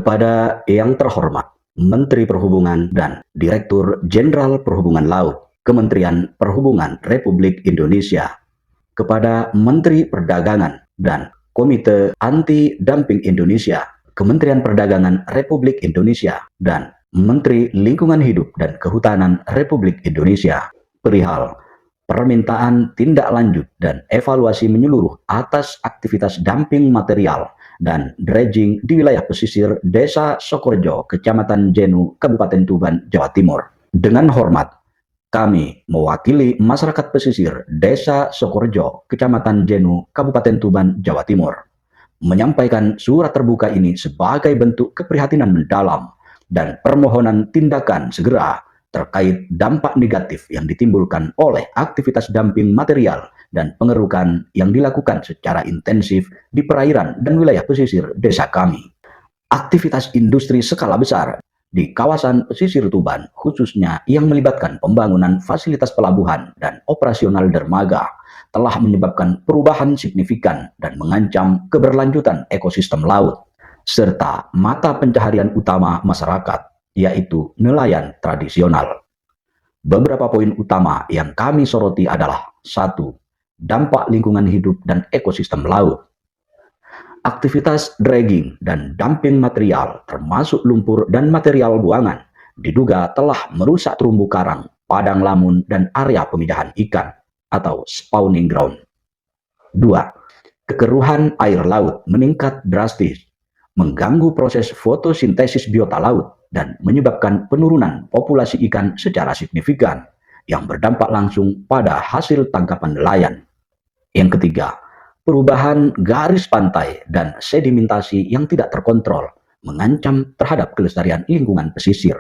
Kepada yang terhormat Menteri Perhubungan dan Direktur Jenderal Perhubungan Laut, Kementerian Perhubungan Republik Indonesia, kepada Menteri Perdagangan dan Komite Anti-Dumping Indonesia, Kementerian Perdagangan Republik Indonesia, dan Menteri Lingkungan Hidup dan Kehutanan Republik Indonesia, perihal permintaan tindak lanjut dan evaluasi menyeluruh atas aktivitas dumping material dan dredging di wilayah pesisir Desa Sokorejo, Kecamatan Jenu, Kabupaten Tuban, Jawa Timur. Dengan hormat, kami mewakili masyarakat pesisir Desa Sokorejo, Kecamatan Jenu, Kabupaten Tuban, Jawa Timur, menyampaikan surat terbuka ini sebagai bentuk keprihatinan mendalam dan permohonan tindakan segera terkait dampak negatif yang ditimbulkan oleh aktivitas dumping material dan pengerukan yang dilakukan secara intensif di perairan dan wilayah pesisir desa kami. Aktivitas industri skala besar di kawasan pesisir Tuban, khususnya yang melibatkan pembangunan fasilitas pelabuhan dan operasional dermaga, telah menyebabkan perubahan signifikan dan mengancam keberlanjutan ekosistem laut, serta mata pencaharian utama masyarakat, yaitu nelayan tradisional. Beberapa poin utama yang kami soroti adalah: 1. Dampak lingkungan hidup dan ekosistem laut. Aktivitas dragging dan dumping material termasuk lumpur dan material buangan diduga telah merusak terumbu karang, padang lamun, dan area pemijahan ikan atau spawning ground. 2. Kekeruhan air laut meningkat drastis, mengganggu proses fotosintesis biota laut, dan menyebabkan penurunan populasi ikan secara signifikan yang berdampak langsung pada hasil tangkapan nelayan. Yang ketiga, perubahan garis pantai dan sedimentasi yang tidak terkontrol mengancam terhadap kelestarian lingkungan pesisir.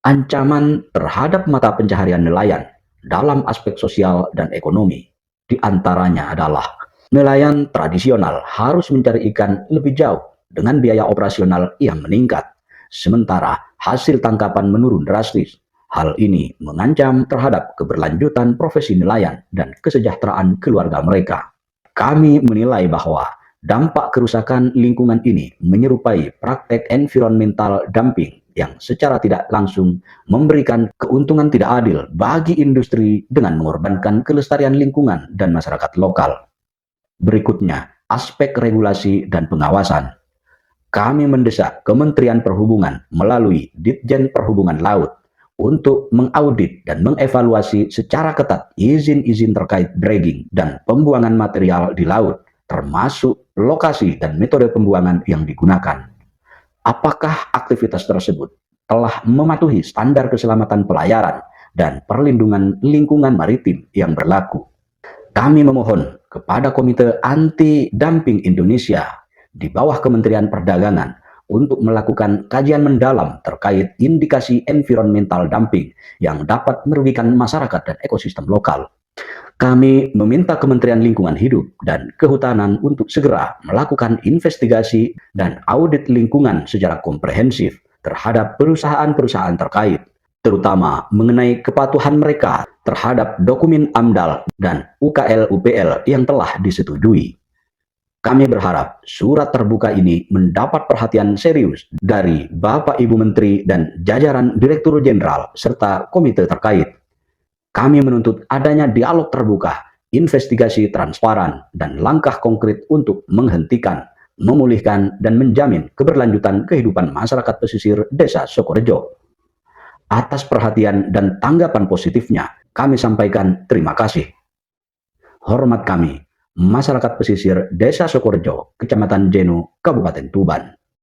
Ancaman terhadap mata pencaharian nelayan dalam aspek sosial dan ekonomi, di antaranya adalah nelayan tradisional harus mencari ikan lebih jauh dengan biaya operasional yang meningkat, sementara hasil tangkapan menurun drastis. Hal ini mengancam terhadap keberlanjutan profesi nelayan dan kesejahteraan keluarga mereka. Kami menilai bahwa dampak kerusakan lingkungan ini menyerupai praktek environmental dumping yang secara tidak langsung memberikan keuntungan tidak adil bagi industri dengan mengorbankan kelestarian lingkungan dan masyarakat lokal. Berikutnya, aspek regulasi dan pengawasan. Kami mendesak Kementerian Perhubungan melalui Ditjen Perhubungan Laut untuk mengaudit dan mengevaluasi secara ketat izin-izin terkait dragging dan pembuangan material di laut, termasuk lokasi dan metode pembuangan yang digunakan. Apakah aktivitas tersebut telah mematuhi standar keselamatan pelayaran dan perlindungan lingkungan maritim yang berlaku? Kami memohon kepada Komite Anti-Dumping Indonesia di bawah Kementerian Perdagangan untuk melakukan kajian mendalam terkait indikasi environmental dumping yang dapat merugikan masyarakat dan ekosistem lokal. Kami meminta Kementerian Lingkungan Hidup dan Kehutanan untuk segera melakukan investigasi dan audit lingkungan secara komprehensif terhadap perusahaan-perusahaan terkait, terutama mengenai kepatuhan mereka terhadap dokumen AMDAL dan UKL-UPL yang telah disetujui. Kami berharap surat terbuka ini mendapat perhatian serius dari Bapak Ibu Menteri dan jajaran Direktur Jenderal serta komite terkait. Kami menuntut adanya dialog terbuka, investigasi transparan, dan langkah konkret untuk menghentikan, memulihkan, dan menjamin keberlanjutan kehidupan masyarakat pesisir Desa Sokorejo. Atas perhatian dan tanggapan positifnya, kami sampaikan terima kasih. Hormat kami, masyarakat pesisir Desa Sokorejo, Kecamatan Jenu, Kabupaten Tuban.